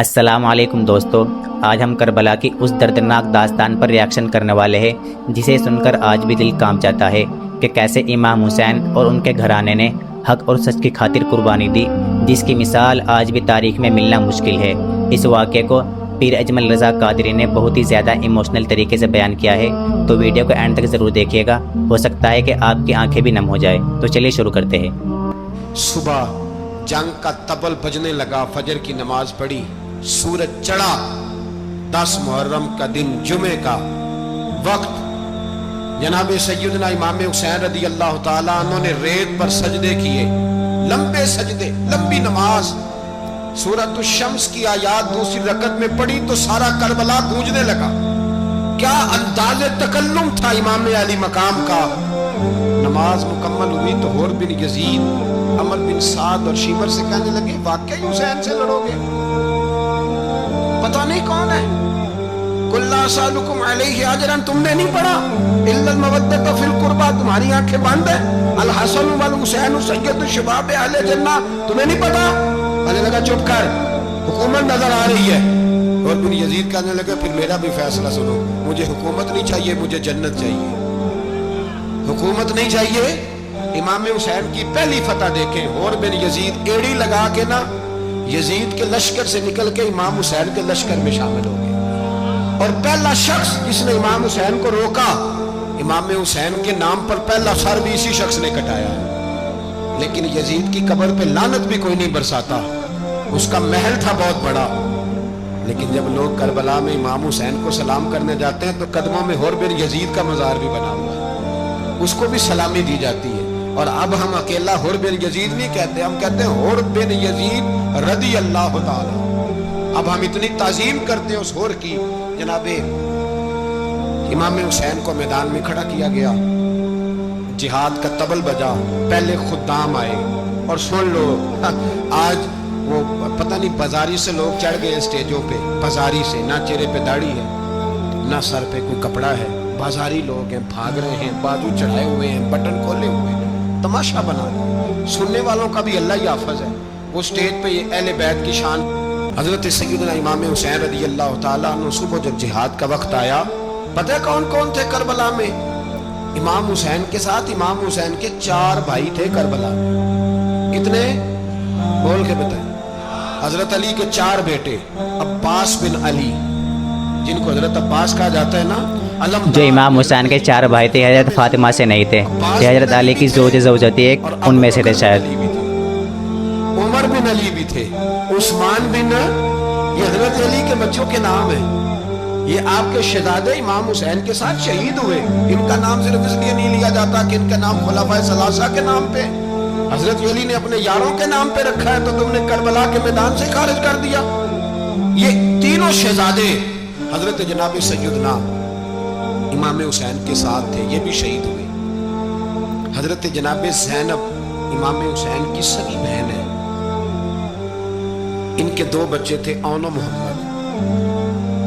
السلام علیکم دوستو، آج ہم کربلا کی اس دردناک داستان پر ریاکشن کرنے والے ہیں جسے سن کر آج بھی دل کانپ جاتا ہے کہ کیسے امام حسین اور ان کے گھرانے نے حق اور سچ کی خاطر قربانی دی، جس کی مثال آج بھی تاریخ میں ملنا مشکل ہے۔ اس واقعے کو پیر اجمل رضا قادری نے بہت ہی زیادہ ایموشنل طریقے سے بیان کیا ہے، تو ویڈیو کو اینڈ تک ضرور دیکھیے گا، ہو سکتا ہے کہ آپ کی آنکھیں بھی نم ہو جائے۔ تو چلیے شروع کرتے ہیں۔ صبح جنگ کا طبل بجنے لگا، فجر کی نماز پڑھی، سورج چڑھا، 10 محرم کا دن جمعے کا وقت، جناب سیدنا امام حسین رضی اللہ تعالیٰ عنہ نے ریت پر سجدے کیے، لمبے سجدے، لمبی نماز۔ سورۃ الشمس کی آیات دوسری رکعت میں پڑھی تو سارا کربلا گونجنے لگا۔ کیا انداز تکلم تھا امام علی مقام کا۔ نماز مکمل ہوئی تو حور بن یزید، عمر بن سعد اور شیمر سے کہنے لگے واقعی حسین سے لڑو گے؟ پتہ نہیں کون ہے۔ قُلْ لَا أَسْأَلُكُمْ عَلَيْهِ أَجْرًا، تم نے نہیں پڑھا؟ إِلَّا الْمَوَدَّةَ فِي الْقُرْبَى، تمہاری آنکھیں بند ہیں۔ الحسن والحسین سید الشباب اہل جنہ، تمہیں نہیں پتا؟ کہنے لگا چپ کر، حکومت نظر آ رہی ہے۔ اور بن یزید کہنے لگا پھر میرا بھی فیصلہ سنو، مجھے حکومت نہیں چاہیے، مجھے جنت چاہیے۔ حکومت نہیں چاہیے۔ امام حسین کی پہلی فتح دیکھیں، اور بن یزید ایڑی لگا کے نا یزید کے لشکر سے نکل کے امام حسین کے لشکر میں شامل ہو گئے، اور پہلا شخص جس نے امام حسین کو روکا، امام حسین کے نام پر پہلا سر بھی اسی شخص نے کٹایا ہے۔ لیکن یزید کی قبر پہ لعنت بھی کوئی نہیں برساتا، اس کا محل تھا بہت بڑا، لیکن جب لوگ کربلا میں امام حسین کو سلام کرنے جاتے ہیں تو قدموں میں حور بن یزید کا مزار بھی بنا ہوا ہے، اس کو بھی سلامی دی جاتی ہے۔ اور اب ہم اکیلا حور بن یزید نہیں کہتے، ہم کہتے ہیں حور بن یزید رضی اللہ تعالی۔ اب ہم اتنی تعظیم کرتے ہیں اس حور کی۔ جناب امام حسین کو میدان میں کھڑا کیا گیا، جہاد کا طبل بجا، پہلے خدام آئے، اور سن لو آج وہ پتہ نہیں بازاری سے لوگ چڑھ گئے اسٹیجوں پہ، بازاری سے، نہ چہرے پہ داڑھی ہے، نہ سر پہ کوئی کپڑا ہے، بازاری لوگ ہیں، بھاگ رہے ہیں، بازو چڑھائے ہوئے ہیں، بٹن کھولے ہوئے ہیں، تماشا بنا رہے۔ سننے والوں کا بھی اللہ ہی حافظ ہے۔ وہ سٹیج پہ یہ اہل بیت کی شان، حضرت سیدنا امام حسین رضی اللہ تعالیٰ عنہ، صبح جب جہاد کا وقت آیا، پتہ کون کون تھے کربلا میں؟ امام حسین کے ساتھ امام حسین کے 4 بھائی تھے کربلا میں۔ کتنے؟ بول کے بتائیں۔ حضرت علی کے 4 بیٹے، عباس بن علی، جن کو حضرت عباس کہا جاتا ہے نا، جو امام حسین کے 4 بھائی تھے، حضرت فاطمہ سے نہیں تھے، یہ حضرت علی کی زوجہ تھی، ایک ان میں سے تھے شاید۔ عمر بن علی بھی تھے، عثمان بن، یہ حضرت علی کے بچوں کے نام ہیں۔ یہ آپ کے شہزادے امام حسین کے ساتھ شہید ہوئے۔ ان کا نام صرف اس لیے نہیں لیا جاتا کہ ان کا نام خلفائے ثلاثہ کے نام پہ، حضرت علی نے اپنے یاروں کے نام پہ رکھا ہے، تو تم نے کربلا کے میدان سے خارج کر دیا۔ یہ تینوں شہزادے حضرت جناب سیدنا امام حسین کے ساتھ تھے، یہ بھی شہید ہوئے۔ حضرت جناب زینب امام حسین کی سگی بہن ہے، ان کے 2 بچے تھے، اون و محمد۔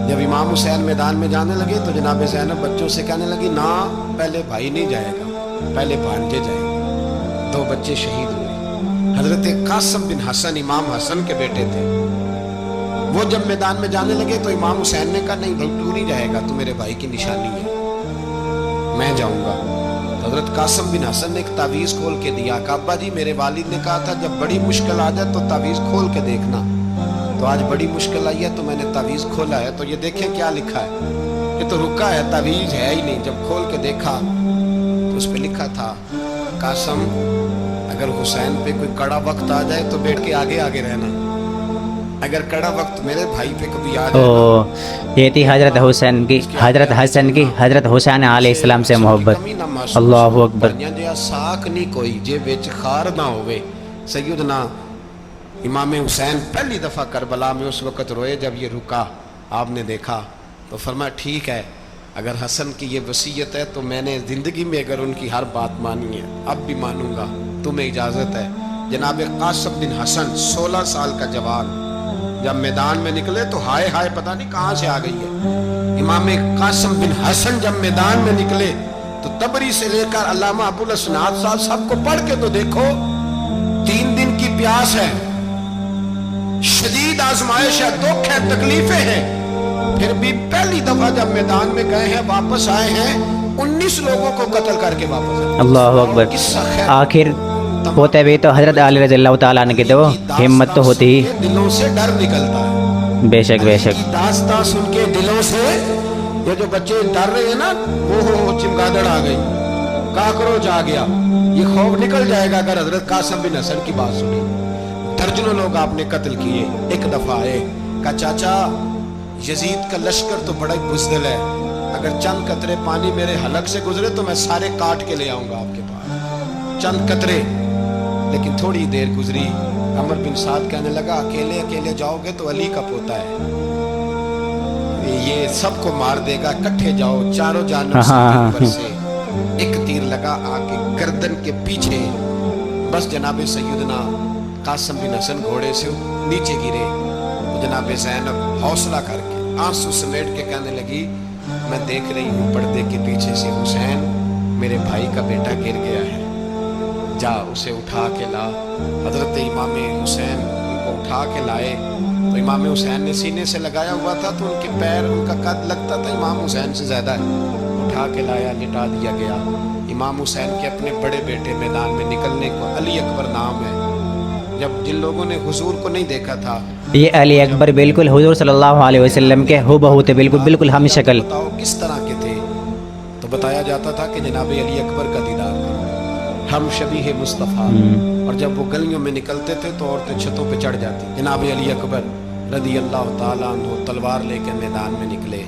جب امام حسین میدان میں جانے لگے تو جناب زینب بچوں سے کہنے لگی نہ، پہلے بھائی نہیں جائے گا، پہلے بھانجے جائیں گے۔ 2 بچے شہید ہوئے۔ حضرت قاسم بن حسن امام حسن کے بیٹے تھے، وہ جب میدان میں جانے لگے تو امام حسین نے کہا نہیں بھائی تو نہیں جائے گا، تو میرے بھائی کی نشانی ہے، میں جاؤں گا۔ حضرت قاسم بن حسن نے ایک تعویذ کھول کے دیا کہ ابا جی میرے والد نے کہا تھا جب بڑی مشکل آ جائے تو تعویذ کھول کے دیکھنا، تو آج بڑی مشکل آئی ہے تو میں نے تعویذ کھولا ہے، تو یہ دیکھیں کیا لکھا ہے، یہ تو رکا ہے، تعویذ ہے ہی نہیں۔ جب کھول کے دیکھا تو اس پہ لکھا تھا قاسم اگر حسین پہ کوئی کڑا وقت آ جائے تو بیٹھ کے آگے آگے رہنا، اگر کڑا وقت میرے بھائی پہ کبھی آ جائے۔ یہ تھی حضرت حسین کی، حضرت حسین علیہ السلام سے محبت۔ اللہ اکبر۔ ساکھ نہیں کوئی جے وچ خار نہ ہوئے۔ سیدنا امام حسین پہلی دفعہ کربلا میں اس وقت روئے جب یہ رکا، آپ نے دیکھا تو فرمایا ٹھیک ہے، اگر حسن کی یہ وصیت ہے تو میں نے زندگی میں اگر ان کی ہر بات مانی ہے، اب بھی مانوں گا، تمہیں اجازت ہے۔ جناب قاسم بن حسن 16 سال کا جوان جب میدان میں نکلے تو ہائے ہائے پتہ نہیں کہاں سے آ گئی ہے۔ امام قاسم بن حسن جب میدان میں نکلے تو تبری سے لے کر علامہ ابو الاسناد صاحب سب کو پڑھ کے تو دیکھو، 3 دن کی پیاس ہے، شدید शदीद आजमाइश है, दुख है, तकलीफें हैं, फिर भी पहली दफा जब मैदान में गए हैं, वापस आए हैं, 19 लोगों को कत्ल करके वापस आए। अल्लाह अकबर। किस्सा खैर आखिर होते भी तो हजरत अली रज़ी अल्लाह तआला अन्हु की तो हिम्मत तो होती ही। दिलों से डर निकलता है। बेशक बेशक। की दास्तां सुन के दिलों से, ये जो बच्चे डर रहे हैं ना, वो चिमगादड़ आ गई, काकरोच आ गया, ये खौफ निकल जाएगा अगर हजरत कासिम बिन हसन की बात सुनी। दर्जनों लोग आपने कत्ल किए। एक दफा आए, कहा चाचा यजीद का लश्कर तो बड़ा ही बुज़दिल है, अगर चंद कतरे पानी मेरे हलक से गुजरे तो मैं सारे काट के ले आऊंगा आपके पास, चंद कतरे। लेकिन थोड़ी देर गुजरी, अमर बिन साद कहने लगा अकेले अकेले जाओगे तो अली का पोता है, ये सबको मार देगा, इकट्ठे जाओ। चारों जानब से एक तीर लगा आके गर्दन के पीछे, बस जनाबे सैयदना कासिम बिन हसन घोड़े से नीचे गिरे। जनाबे ज़ैनब हौसला करके आंसू समेट के कहने लगी मैं देख रही हूँ पर्दे के पीछे से हुसैन मेरे भाई का बेटा गिर गया है, जा उसे उठा के ला। हजरत इमाम हुसैन उनको उठा के लाए तो इमाम हुसैन ने सीने से लगाया हुआ था तो उनके पैर, उनका कद लगता था इमाम हुसैन से ज़्यादा है। उठा के लाया, लिटा दिया गया। इमाम हुसैन के अपने बड़े बेटे मैदान में निकलने को अली अकबर नाम है। जब जिन लोगों ने हुजूर को नहीं देखा था, ये अली अकबर बिल्कुल हुजूर सल्लल्लाहु अलैहि वसल्लम के हुबहू थे, बिल्कुल बिल्कुल हम शक्ल। बताओ किस तरह के थे? तो बताया जाता था कि जनाब अली अकबर का दीदार करो, हम शबीह मुस्तफ़ा। और जब वो गलियों में निकलते थे तो औरतें छतों पे चढ़ जाती। जनाब अली अकबर रदी अल्लाह ताला अन्हु तलवार लेकर मैदान में निकले,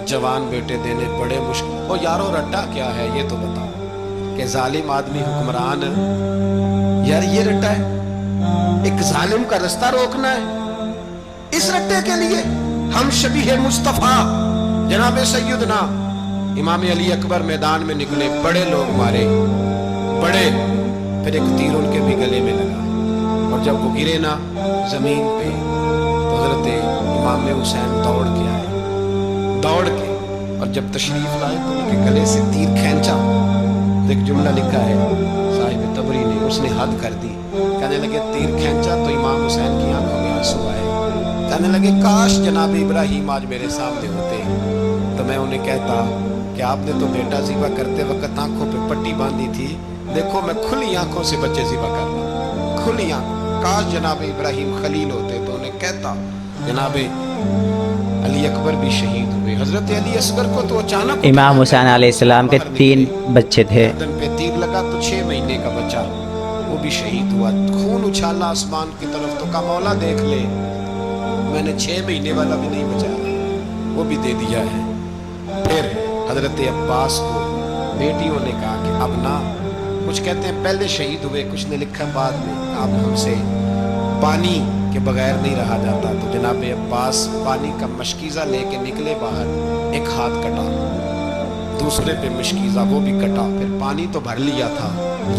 जवान बेटे देने बड़े मुश्किल। ओ यारो रट्टा क्या है ये तो बताओ कि जालिम आदमी हुक्मरान, यार ये रट्टा है, एक जालिम का रास्ता रोकना है। इस रट्टे के लिए हम शबीह मुस्तफ़ा जनाब सैयदना इमाम अली अकबर मैदान में निकले, बड़े लोग मारे, बड़े। फिर एक तीर उनके भी गले में लगा और जब वो गिरे ना जमीन पे तो हजरत इमाम हुसैन दौड़ के आए, दौड़ के, और जब तशरीफ लाए तो उनके गले से तीर खींचा। एक जुमला लिखा है साहिब तबरी ने, उसने हद कर दी। कहने लगे तीर खींचा तो इमाम हुसैन की आंखों में आंसू आए। कहने लगे काश जनाब इब्राहिम आज मेरे सामने होते तो मैं उन्हें कहता कि आपने तो बेटा ज़िबा करते वक्त आंखों पे पट्टी बांधी थी, देखो मैं खुली आंखों से बच्चे ज़िबा कर रहा हूं, खुली आंखों। काश जनाब इब्राहिम खलील होते तो उन्हें कहता। जनाब अली अकबर भी शहीद हुए। हजरत अली असगर को तो अचानक इमाम हुसैन अलैहिस्सलाम के 3 बच्चे थे। गर्दन पे तीर लगा तो 6 महीने का बच्चा वो भी शहीद हुआ। खून उछाला आसमान की तरफ तो कहा मौला देख ले, मैंने 6 महीने वाला भी नहीं बचाया, वो भी दे दिया है। फिर हजरत अब्बास को बेटियों ने कहा कि अब ना, कुछ कहते हैं पहले शहीद हुए, कुछ ने लिखा बाद में, अब हमसे पानी के बगैर नहीं रहा जाता। तो जनाब अब्बास पानी का मशकीज़ा लेके निकले बाहर, एक हाथ कटा, दूसरे पे मशकीज़ा वो भी कटा, फिर पानी तो भर लिया था,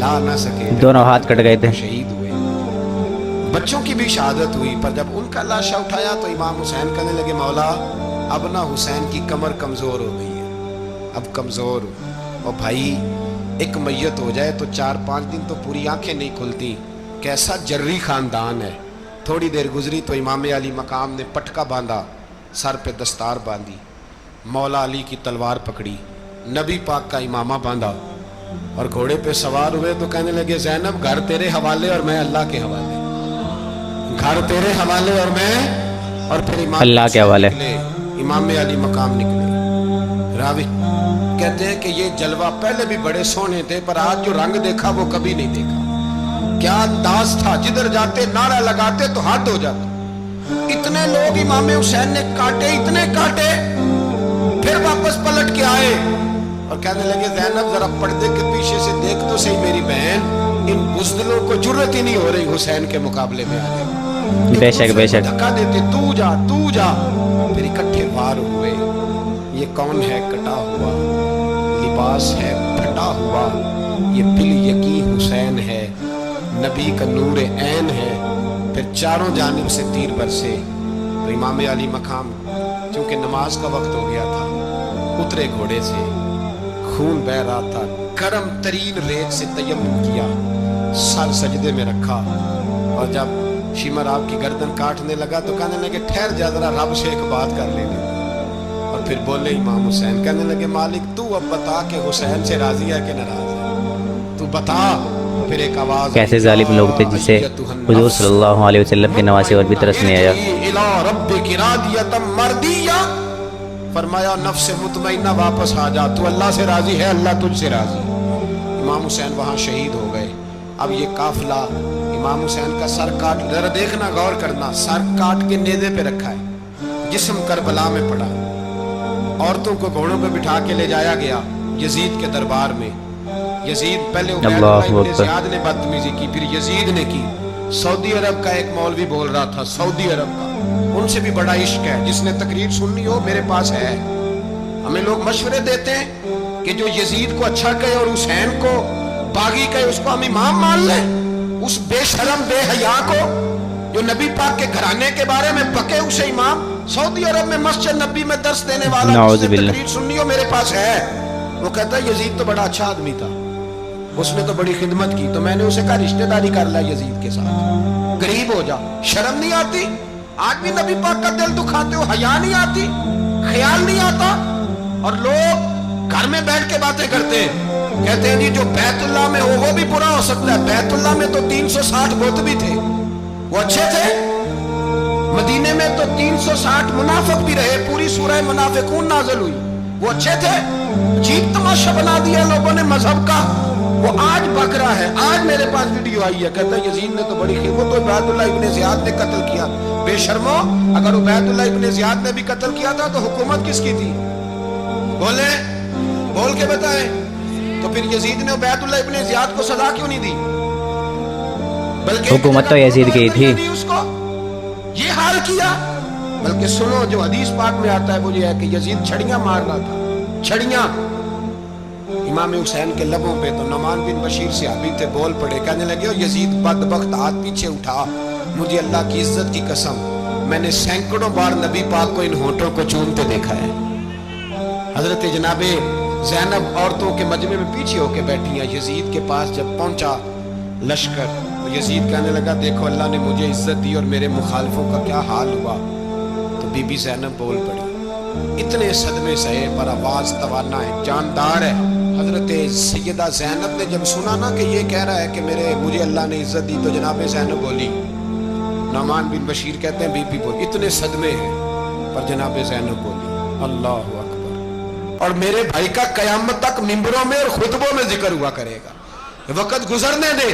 ला ना सके, दोनों हाथ कट गए थे। शहीद हुए। बच्चों की भी शहादत हुई, पर जब उनका लाशा उठाया तो इमाम हुसैन कहने लगे मौला अब ना हुसैन की कमर कमज़ोर हो गई है, अब कमज़ोर हो। और भाई एक मैयत हो जाए तो 4-5 दिन तो पूरी आंखें नहीं खुलती, कैसा जर्री ख़ानदान है। थोड़ी देर गुजरी तो इमाम अली मकाम ने पटका बांधा, सर पे दस्तार बांधी, मौला अली की तलवार पकड़ी, नबी पाक का इमामा बांधा और घोड़े पे सवार हुए। तो कहने लगे ज़ैनब घर तेरे हवाले और मैं अल्लाह के हवाले, घर तेरे हवाले और मैं, और फिर इमाम अल्लाह के हवाले। इमाम अली मकाम निकले। रावी कहते हैं कि ये जलवा पहले भी बड़े सोने थे, पर आज जो रंग देखा वो कभी नहीं देखा। क्या अंदाज था, जिधर जाते नारा लगाते तो हाथ हो जाते। इतने लोग इमाम हुसैन ने काटे, इतने काटे, फिर वापस पलट के आए और कहने लगे ज़ैनब जरा पर्दे के पीछे से देख तो सही मेरी बहन, इन बुज़दिलों को जुर्रत ही नहीं हो रही हुसैन के मुकाबले में आने। बेशक बेशक। धक्का देते, तू जा तू जा। फिर इकट्ठे वार हुए। ये कौन है कटा हुआ, लिबास है फटा हुआ, ये बिल यकीन हुसैन है, नबी का नूर ऐन है। फिर चारों जानिब से तीर बरसे। तो इमाम अली मकाम चूंकि नमाज का वक्त हो गया था, उतरे घोड़े से, खून बह रहा था, गर्म तरीन रेत से तयम्मुम किया, सर सजदे में रखा और जब शिमर आपकी गर्दन काटने लगा तो कहने लगे ठहर जा जरा, रब से एक बात कर लेने। और फिर बोले इमाम हुसैन, कहने लगे मालिक तू अब बता कि हुसैन से राजी है कि नाराज है, तू बता। फिर एक आवाज, कैसे जालिम लोग थे जिसे हुजूर सल्लल्लाहु अलैहि वसल्लम के नवासे और भी तरस नहीं आया। इला रब्बिकी रादियतम मर्दिया, फरमाया नफ्स मुतमइन्ना वापस आ जा, तू अल्लाह से राजी है, अल्लाह तुझसे राजी है। इमाम हुसैन वहां शहीद हो गए। अब ये काफिला इमाम हुसैन का सर काट, जरा देखना गौर करना, सर काट के नेज़े पे रखा है, जिस्म करबला में पड़ा। औरतों को घोड़ों पे बिठा के ले जाया गया यजीद के दरबार में। यजीद पहले उबैदुल्लाह इब्न ज़ियाद ने बदतमीजी की, फिर यजीद ने की। सऊदी अरब का एक मौलवी बोल रहा था, सऊदी अरब का, उनसे भी बड़ा इश्क है, जिसने तकरीर सुननी हो मेरे पास है। हमें लोग मशवरे देते हैं कि जो यजीद को अच्छा कहे और हुसैन को बागी कहे उसको हम इमाम मान लें। उस बेशरम बेहया को जो नबी पाक के घराने के बारे में बके उसे इमाम। सऊदी अरब में मस्जिद नबी में दर्स देने वाला, जिसने तकरीर सुननी हो मेरे पास है। वो कहता है यजीद तो बड़ा अच्छा आदमी था, उसने तो बड़ी खिदमत की, तो मैंने उसे कहा रिश्तेदारी कर ला यजीद के साथ, गरीब हो जा। शर्म नहीं आती? आज भी नबी पाक का दिल दुखाते हो, हया नहीं आती, ख्याल नहीं आता। और लोग घर में बैठ के बातें करते हैं, कहते हैं जी जो बैतुल्लाह में हो वो भी बुरा हो सकता है। बैतुल्लाह में तो 360 बुत भी थे, वो अच्छे थे। मदीने में तो 360 मुनाफिक भी रहे, पूरी सूरह मुनाफिकून नाज़िल हुई, वो अच्छे थे। अजीब तमाशा बना दिया लोगों ने मजहब का। वो आज बक रहा है, आज मेरे पास वीडियो आई है, कहता है यजीद ने तो बड़ी खिदमत, तो उबैदुल्लाह इब्न ज़ियाद ने कत्ल किया। बेशर्मो, अगर उबैदुल्लाह इब्न ज़ियाद ने भी कत्ल किया था तो हुकूमत किसकी थी? बोले, बोल के बताएं। तो फिर यजीद ने उबैदुल्लाह इब्न ज़ियाद को सजा क्यों नहीं दी? बल्कि हुकूमत तो यजीद की थी, उसको ये हाल किया। बल्कि सुनो, जो हदीस पाक में आता है वो ये है कि यजीद छड़ियां मार रहा था, छड़ियां इमाम हुसैन के लबों पे। तो नमान बिन बशीर सहाबी थे, बोल पड़े, कहने लगे यजीद बदबख्त हाथ पीछे उठा, मुझे अल्लाह की इज्जत की कसम, मैंने सैकड़ों बार नबी पाक को इन होठों को चूमते देखा है। हजरत जनाबे ज़ैनब औरतों के मजमे में पीछे होके बैठी हैं। यजीद के पास जब पहुंचा लश्कर, तो यजीद कहने लगा देखो अल्लाह ने मुझे इज्जत दी और मेरे मुखालिफों का क्या हाल हुआ। तो बीबी ज़ैनब बोल पड़ी, इतने सदमे सहे पर आवाज तवाना है, जानदार है। हजरत सैयदा ज़ैनब ने जब सुना ना कि ये कह रहा है कि मुझे अल्लाह ने इज्जत दी, तो जनाब ज़ैनब बोली। नमान बिन बशीर कहते हैं बीबी बोली, इतने सदमे हैं पर जनाब ज़ैनब बोली अल्लाह अकबर। और मेरे भाई का कयामत तक मिंबरों में और खुतबों में जिक्र हुआ करेगा। वक्त गुजरने दे।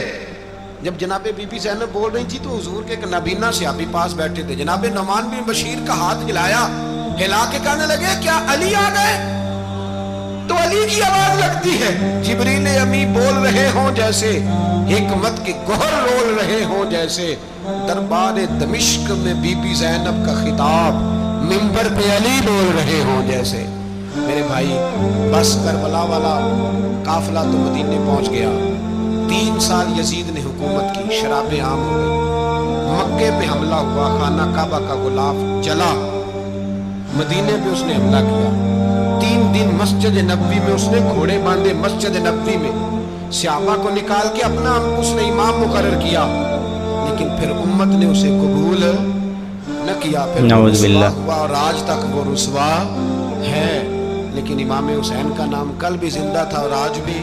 जब जनाबे बीबी ज़ैनब बोल रही थी तो हुजूर के एक नबीना सहाबी पास बैठे थे। जनाबे नमान बिन बशीर का हाथ हिलाया, हिला के कहने लगे क्या अली आ गए? तो अली की आवाज लगती है, जिब्रील अमी बोल रहे हों जैसे, हिकमत के गोहर रोल रहे हों जैसे। दरबार दमिश्क में बीबी ज़ैनब का खिताब, मिंबर पे अली बोल रहे हों जैसे। मेरे भाई, बस करबला वाला काफिला तो मदीने पहुंच गया। 3 साल यजीद ने हुकूमत की, शराबें आम हो गई, मक्के पे हमला हुआ, खाना काबा का गुलाफ जला, मदीने पे उसने हमला किया। 3 दिन मस्जिद नबवी में उसने घोड़े बांधे, मस्जिद नबवी में सहाबा को निकाल के अपना उसने इमाम मुकर्रर किया, लेकिन फिर उम्मत ने उसे कबूल न किया। फिर हुआ और आज तक वो रुसवा है। लेकिन इमाम हुसैन का नाम कल भी जिंदा था और आज भी।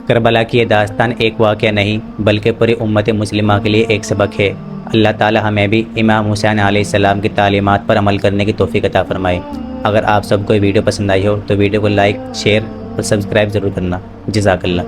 करबला की ये दास्तान एक वाक़या नहीं बल्कि पूरी उम्मत मुस्लिमा के लिए एक सबक है। अल्लाह ताला हमें भी इमाम हुसैन अलैहिस्सलाम की तालीमात पर अमल करने की तौफीक अता फरमाए। अगर आप सबको वीडियो पसंद आई हो तो वीडियो को लाइक, शेयर और सब्सक्राइब ज़रूर करना। जज़ाकल्लाह।